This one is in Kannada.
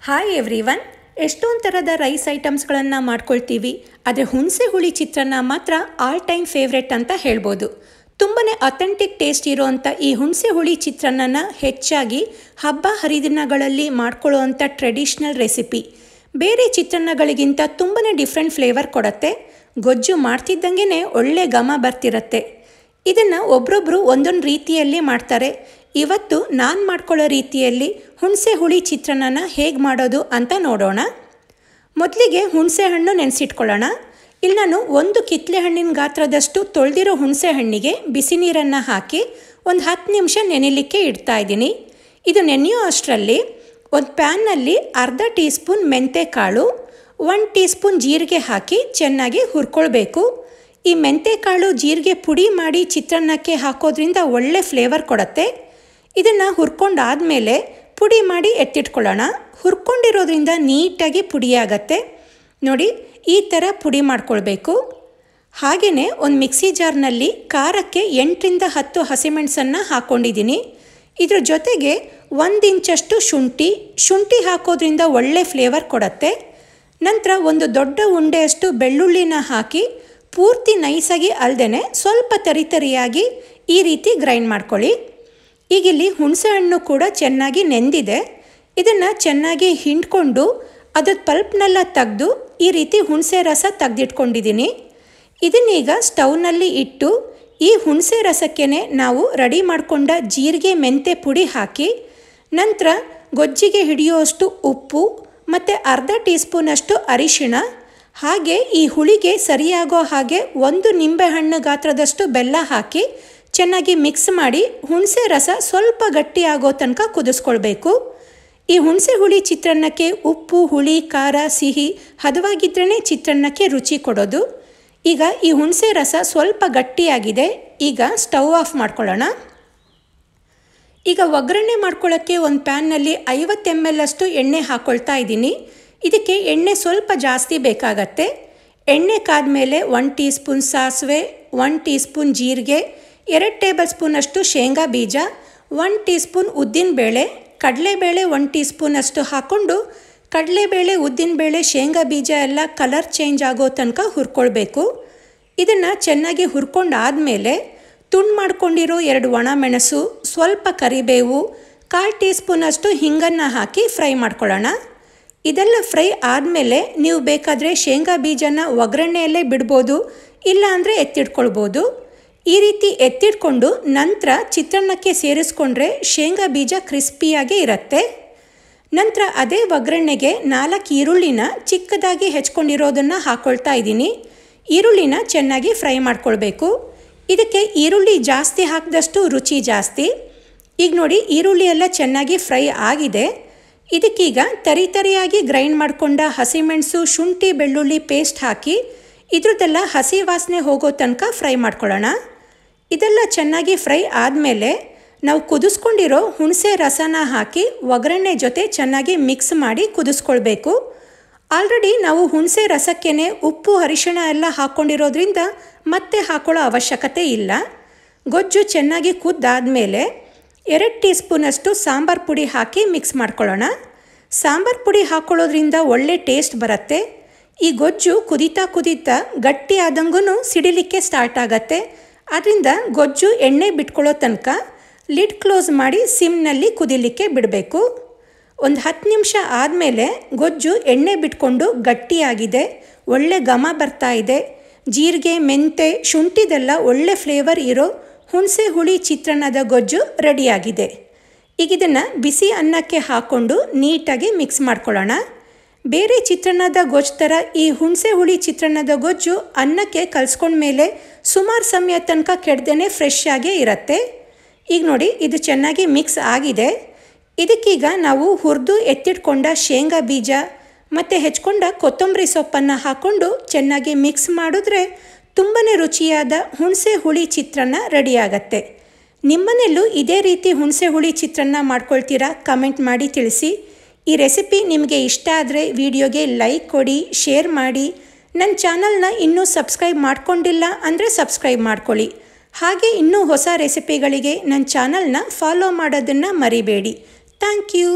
Hi everyone. ಎಷ್ಟೊಂದು ಥರದ ರೈಸ್ ಐಟಮ್ಸ್ಗಳನ್ನು ಮಾಡ್ಕೊಳ್ತೀವಿ, ಆದರೆ ಹುಣಸೆ ಹುಳಿ ಚಿತ್ರಾನ್ನ ಮಾತ್ರ ಆಲ್ ಟೈಮ್ ಫೇವ್ರೆಟ್ ಅಂತ ಹೇಳ್ಬೋದು. ತುಂಬಾ ಅಥೆಂಟಿಕ್ ಟೇಸ್ಟ್ ಇರೋವಂಥ ಈ ಹುಣಸೆ ಹುಳಿ ಚಿತ್ರಾನ್ನನ ಹೆಚ್ಚಾಗಿ ಹಬ್ಬ ಹರಿದಿನಗಳಲ್ಲಿ ಮಾಡ್ಕೊಳ್ಳೋವಂಥ ಟ್ರೆಡಿಷ್ನಲ್ ರೆಸಿಪಿ. ಬೇರೆ ಚಿತ್ರಾನ್ನಗಳಿಗಿಂತ ತುಂಬಾ ಡಿಫ್ರೆಂಟ್ ಫ್ಲೇವರ್ ಕೊಡುತ್ತೆ. ಗೊಜ್ಜು ಮಾಡ್ತಿದ್ದಂಗೆ ಒಳ್ಳೆ ಘಮ ಬರ್ತಿರುತ್ತೆ. ಇದನ್ನು ಒಬ್ಬರೊಬ್ಬರು ಒಂದೊಂದು ರೀತಿಯಲ್ಲಿ ಮಾಡ್ತಾರೆ. ಇವತ್ತು ನಾನು ಮಾಡ್ಕೊಳ್ಳೋ ರೀತಿಯಲ್ಲಿ ಹುಣಸೆ ಹುಳಿ ಚಿತ್ರಾನ್ನನ ಹೇಗೆ ಮಾಡೋದು ಅಂತ ನೋಡೋಣ. ಮೊದಲಿಗೆ ಹುಣಸೆ ಹಣ್ಣು ನೆನೆಸಿಟ್ಕೊಳ್ಳೋಣ. ಇಲ್ಲಿ ನಾನು ಒಂದು ಕಿತ್ತಳೆ ಹಣ್ಣಿನ ಗಾತ್ರದಷ್ಟು ತೊಳೆದಿರೋ ಹುಣಸೆ ಹಣ್ಣಿಗೆ ಬಿಸಿ ನೀರನ್ನು ಹಾಕಿ ಒಂದು 10 ನಿಮಿಷ ನೆನೆಯಲಿಕ್ಕೆ ಇಡ್ತಾ ಇದ್ದೀನಿ. ಇದು ನೆನೆಯೋ ಅಷ್ಟರಲ್ಲಿ ಒಂದು ಪ್ಯಾನ್ನಲ್ಲಿ ಅರ್ಧ ಟೀ ಸ್ಪೂನ್ ಮೆಂತ್ಯ ಕಾಳು, 1 ಟೀ ಸ್ಪೂನ್ ಜೀರಿಗೆ ಹಾಕಿ ಚೆನ್ನಾಗಿ ಹುರ್ಕೊಳ್ಬೇಕು. ಈ ಮೆಂತ್ಯ ಕಾಳು ಜೀರಿಗೆ ಪುಡಿ ಮಾಡಿ ಚಿತ್ರಾನ್ನಕ್ಕೆ ಹಾಕೋದ್ರಿಂದ ಒಳ್ಳೆ ಫ್ಲೇವರ್ ಕೊಡುತ್ತೆ. ಇದನ್ನು ಹುರ್ಕೊಂಡಾದಮೇಲೆ ಪುಡಿ ಮಾಡಿ ಎತ್ತಿಟ್ಕೊಳ್ಳೋಣ. ಹುರ್ಕೊಂಡಿರೋದ್ರಿಂದ ನೀಟಾಗಿ ಪುಡಿಯಾಗತ್ತೆ. ನೋಡಿ, ಈ ಥರ ಪುಡಿ ಮಾಡ್ಕೊಳ್ಬೇಕು. ಹಾಗೆಯೇ ಒಂದು ಮಿಕ್ಸಿ ಜಾರ್ನಲ್ಲಿ ಖಾರಕ್ಕೆ 8ರಿಂದ 10 ಹಸಿಮೆಣಸನ್ನು ಹಾಕ್ಕೊಂಡಿದ್ದೀನಿ. ಇದ್ರ ಜೊತೆಗೆ 1 ಇಂಚಷ್ಟು ಶುಂಠಿ ಹಾಕೋದ್ರಿಂದ ಒಳ್ಳೆ ಫ್ಲೇವರ್ ಕೊಡುತ್ತೆ. ನಂತರ ಒಂದು ದೊಡ್ಡ ಉಂಡೆಯಷ್ಟು ಬೆಳ್ಳುಳ್ಳಿನ ಹಾಕಿ ಪೂರ್ತಿ ನೈಸಾಗಿ ಅಲ್ದೇ ಸ್ವಲ್ಪ ತರಿಯಾಗಿ ಈ ರೀತಿ ಗ್ರೈಂಡ್ ಮಾಡ್ಕೊಳ್ಳಿ. ಈಗಿಲ್ಲಿ ಹುಣಸೆ ಹಣ್ಣು ಕೂಡ ಚೆನ್ನಾಗಿ ನೆಂದಿದೆ. ಇದನ್ನು ಚೆನ್ನಾಗಿ ಹಿಂಡ್ಕೊಂಡು ಅದ್ರ ಪಲ್ಪ್ನೆಲ್ಲ ತೆಗೆದು ಈ ರೀತಿ ಹುಣಸೆ ರಸ ತೆಗೆದಿಟ್ಕೊಂಡಿದ್ದೀನಿ. ಇದನ್ನೀಗ ಸ್ಟವ್ನಲ್ಲಿ ಇಟ್ಟು ಈ ಹುಣಸೆ ರಸಕ್ಕೆ ನಾವು ರೆಡಿ ಮಾಡಿಕೊಂಡ ಜೀರಿಗೆ ಮೆಂತ್ಯ ಪುಡಿ ಹಾಕಿ, ನಂತರ ಗೊಜ್ಜಿಗೆ ಹಿಡಿಯುವಷ್ಟು ಉಪ್ಪು ಮತ್ತು ಅರ್ಧ ಟೀ ಸ್ಪೂನಷ್ಟು ಅರಿಶಿಣ, ಹಾಗೆ ಈ ಹುಳಿಗೆ ಸರಿಯಾಗೋ ಹಾಗೆ 1 ನಿಂಬೆಹಣ್ಣು ಗಾತ್ರದಷ್ಟು ಬೆಲ್ಲ ಹಾಕಿ ಚೆನ್ನಾಗಿ ಮಿಕ್ಸ್ ಮಾಡಿ ಹುಣಸೆ ರಸ ಸ್ವಲ್ಪ ಗಟ್ಟಿ ಆಗೋ ತನಕ ಕುದಿಸ್ಕೊಳ್ಬೇಕು. ಈ ಹುಣಸೆ ಹುಳಿ ಚಿತ್ರಾನ್ನಕ್ಕೆ ಉಪ್ಪು, ಹುಳಿ, ಖಾರ, ಸಿಹಿ ಹದವಾಗಿದ್ರೇ ಚಿತ್ರಾನ್ನಕ್ಕೆ ರುಚಿ ಕೊಡೋದು. ಈಗ ಈ ಹುಣಸೆ ರಸ ಸ್ವಲ್ಪ ಗಟ್ಟಿಯಾಗಿದೆ. ಈಗ ಸ್ಟವ್ ಆಫ್ ಮಾಡ್ಕೊಳ್ಳೋಣ. ಈಗ ಒಗ್ಗರಣೆ ಮಾಡ್ಕೊಳ್ಳೋಕ್ಕೆ ಒಂದು ಪ್ಯಾನ್ನಲ್ಲಿ 50 ml ಅಷ್ಟು ಎಣ್ಣೆ ಹಾಕ್ಕೊಳ್ತಾ ಇದ್ದೀನಿ. ಇದಕ್ಕೆ ಎಣ್ಣೆ ಸ್ವಲ್ಪ ಜಾಸ್ತಿ ಬೇಕಾಗತ್ತೆ. ಎಣ್ಣೆ ಕಾದ್ಮೇಲೆ 1 ಟೀ ಸ್ಪೂನ್ ಸಾಸಿವೆ, 1 ಟೀ ಸ್ಪೂನ್ ಜೀರಿಗೆ, 2 ಟೇಬಲ್ ಸ್ಪೂನಷ್ಟು ಶೇಂಗಾ ಬೀಜ, 1 ಟೀ ಸ್ಪೂನ್ ಉದ್ದಿನಬೇಳೆ, ಕಡಲೆಬೇಳೆ 1 ಟೀ ಸ್ಪೂನಷ್ಟು ಹಾಕ್ಕೊಂಡು ಕಡಲೆಬೇಳೆ, ಉದ್ದಿನಬೇಳೆ, ಶೇಂಗಾ ಬೀಜ ಎಲ್ಲ ಕಲರ್ ಚೇಂಜ್ ಆಗೋ ತನಕ ಹುರ್ಕೊಳ್ಬೇಕು. ಇದನ್ನು ಚೆನ್ನಾಗಿ ಹುರ್ಕೊಂಡಾದಮೇಲೆ ತುಂಡು ಮಾಡ್ಕೊಂಡಿರೋ 2 ಒಣಮೆಣಸು, ಸ್ವಲ್ಪ ಕರಿಬೇವು, 1/4 ಟೀ ಸ್ಪೂನಷ್ಟು ಹಿಂಗನ್ನು ಹಾಕಿ ಫ್ರೈ ಮಾಡ್ಕೊಳ್ಳೋಣ. ಇದೆಲ್ಲ ಫ್ರೈ ಆದಮೇಲೆ ನೀವು ಬೇಕಾದರೆ ಶೇಂಗಾ ಬೀಜನ ಒಗ್ಗರಣೆಯಲ್ಲೇ ಬಿಡ್ಬೋದು, ಇಲ್ಲ ಅಂದರೆ ಎತ್ತಿಟ್ಕೊಳ್ಬೋದು. ಈ ರೀತಿ ಎತ್ತಿಟ್ಕೊಂಡು ನಂತರ ಚಿತ್ರಾನ್ನಕ್ಕೆ ಸೇರಿಸ್ಕೊಂಡ್ರೆ ಶೇಂಗಾ ಬೀಜ ಕ್ರಿಸ್ಪಿಯಾಗಿ ಇರುತ್ತೆ. ನಂತರ ಅದೇ ಒಗ್ಗರಣೆಗೆ 4 ಈರುಳ್ಳಿನ ಚಿಕ್ಕದಾಗಿ ಹೆಚ್ಕೊಂಡಿರೋದನ್ನು ಹಾಕ್ಕೊಳ್ತಾ ಇದ್ದೀನಿ. ಈರುಳ್ಳಿನ ಚೆನ್ನಾಗಿ ಫ್ರೈ ಮಾಡ್ಕೊಳ್ಬೇಕು. ಇದಕ್ಕೆ ಈರುಳ್ಳಿ ಜಾಸ್ತಿ ಹಾಕಿದಷ್ಟು ರುಚಿ ಜಾಸ್ತಿ. ಈಗ ನೋಡಿ, ಈರುಳ್ಳಿ ಎಲ್ಲ ಚೆನ್ನಾಗಿ ಫ್ರೈ ಆಗಿದೆ. ಇದಕ್ಕೀಗ ತರಿಯಾಗಿ ಗ್ರೈಂಡ್ ಮಾಡಿಕೊಂಡ ಹಸಿಮೆಣಸು, ಶುಂಠಿ, ಬೆಳ್ಳುಳ್ಳಿ ಪೇಸ್ಟ್ ಹಾಕಿ ಇದ್ರದ್ದೆಲ್ಲ ಹಸಿ ವಾಸನೆ ಹೋಗೋ ತನಕ ಫ್ರೈ ಮಾಡ್ಕೊಳ್ಳೋಣ. ಇದೆಲ್ಲ ಚೆನ್ನಾಗಿ ಫ್ರೈ ಆದಮೇಲೆ ನಾವು ಕುದಿಸ್ಕೊಂಡಿರೋ ಹುಣಸೆ ರಸನ ಹಾಕಿ ಒಗ್ಗರಣೆ ಜೊತೆ ಚೆನ್ನಾಗಿ ಮಿಕ್ಸ್ ಮಾಡಿ ಕುದಿಸ್ಕೊಳ್ಬೇಕು. ಆಲ್ರೆಡಿ ನಾವು ಹುಣಸೆ ರಸಕ್ಕೇ ಉಪ್ಪು, ಅರಿಶಿಣ ಎಲ್ಲ ಹಾಕ್ಕೊಂಡಿರೋದ್ರಿಂದ ಮತ್ತೆ ಹಾಕೊಳ್ಳೋ ಅವಶ್ಯಕತೆ ಇಲ್ಲ. ಗೊಜ್ಜು ಚೆನ್ನಾಗಿ ಕುದ್ದಾದಮೇಲೆ 2 ಟೀ ಸ್ಪೂನಷ್ಟು ಸಾಂಬಾರು ಪುಡಿ ಹಾಕಿ ಮಿಕ್ಸ್ ಮಾಡ್ಕೊಳ್ಳೋಣ. ಸಾಂಬಾರು ಪುಡಿ ಹಾಕ್ಕೊಳ್ಳೋದ್ರಿಂದ ಒಳ್ಳೆ ಟೇಸ್ಟ್ ಬರುತ್ತೆ. ಈ ಗೊಜ್ಜು ಕುದೀತಾ ಗಟ್ಟಿ ಆದಂಗೂ ಸಿಡಿಲಿಕ್ಕೆ ಸ್ಟಾರ್ಟ್ ಆಗುತ್ತೆ. ಅದರಿಂದ ಗೊಜ್ಜು ಎಣ್ಣೆ ಬಿಟ್ಕೊಳ್ಳೋ ತನಕ ಲಿಡ್ ಕ್ಲೋಸ್ ಮಾಡಿ ಸಿಮ್ನಲ್ಲಿ ಕುದಿಲಿಕ್ಕೆ ಬಿಡಬೇಕು. ಒಂದು 10 ನಿಮಿಷ ಆದಮೇಲೆ ಗೊಜ್ಜು ಎಣ್ಣೆ ಬಿಟ್ಕೊಂಡು ಗಟ್ಟಿಯಾಗಿದೆ, ಒಳ್ಳೆ ಘಮ ಬರ್ತಾ ಇದೆ. ಜೀರಿಗೆ, ಮೆಂತ್ಯ, ಶುಂಠಿದೆಲ್ಲ ಒಳ್ಳೆ ಫ್ಲೇವರ್ ಇರೋ ಹುಣಸೆ ಹುಳಿ ಚಿತ್ರಾನ್ನದ ಗೊಜ್ಜು ರೆಡಿಯಾಗಿದೆ. ಈಗ ಇದನ್ನು ಬಿಸಿ ಅನ್ನಕ್ಕೆ ಹಾಕ್ಕೊಂಡು ನೀಟಾಗಿ ಮಿಕ್ಸ್ ಮಾಡ್ಕೊಳ್ಳೋಣ. ಬೇರೆ ಚಿತ್ರಾನ್ನದ ಗೊಜ್ಜು ಥರ ಈ ಹುಣಸೆ ಹುಳಿ ಚಿತ್ರಾನ್ನದ ಗೊಜ್ಜು ಅನ್ನಕ್ಕೆ ಕಲಿಸ್ಕೊಂಡ್ಮೇಲೆ ಸುಮಾರು ಸಮಯ ತನಕ ಕೆಡದೇ ಫ್ರೆಶ್ ಆಗೇ ಇರುತ್ತೆ. ಈಗ ನೋಡಿ, ಇದು ಚೆನ್ನಾಗಿ ಮಿಕ್ಸ್ ಆಗಿದೆ. ಇದಕ್ಕೀಗ ನಾವು ಹುರಿದು ಎತ್ತಿಟ್ಕೊಂಡ ಶೇಂಗಾ ಬೀಜ ಮತ್ತು ಹೆಚ್ಕೊಂಡ ಕೊತ್ತಂಬರಿ ಸೊಪ್ಪನ್ನು ಹಾಕ್ಕೊಂಡು ಚೆನ್ನಾಗಿ ಮಿಕ್ಸ್ ಮಾಡಿದ್ರೆ ತುಂಬಾ ರುಚಿಯಾದ ಹುಣಸೆ ಹುಳಿ ಚಿತ್ರಾನ್ನ ರೆಡಿಯಾಗತ್ತೆ. ನಿಮ್ಮನೆಯಲ್ಲೂ ಇದೇ ರೀತಿ ಹುಣಸೆ ಹುಳಿ ಚಿತ್ರಾನ್ನ ಮಾಡ್ಕೊಳ್ತೀರಾ? ಕಮೆಂಟ್ ಮಾಡಿ ತಿಳಿಸಿ. ಈ ರೆಸಿಪಿ ನಿಮಗೆ ಇಷ್ಟ ಆದರೆ ವಿಡಿಯೋಗೆ ಲೈಕ್ ಕೊಡಿ, ಶೇರ್ ಮಾಡಿ. ನನ್ನ ಚಾನಲ್ನ ಇನ್ನೂ ಸಬ್ಸ್ಕ್ರೈಬ್ ಮಾಡ್ಕೊಂಡಿಲ್ಲ ಅಂದರೆ ಸಬ್ಸ್ಕ್ರೈಬ್ ಮಾಡ್ಕೊಳ್ಳಿ. ಹಾಗೆ ಇನ್ನೂ ಹೊಸ ರೆಸಿಪಿಗಳಿಗೆ ನನ್ನ ಚಾನಲ್ನ ಫಾಲೋ ಮಾಡೋದನ್ನು ಮರಿಬೇಡಿ. Thank you.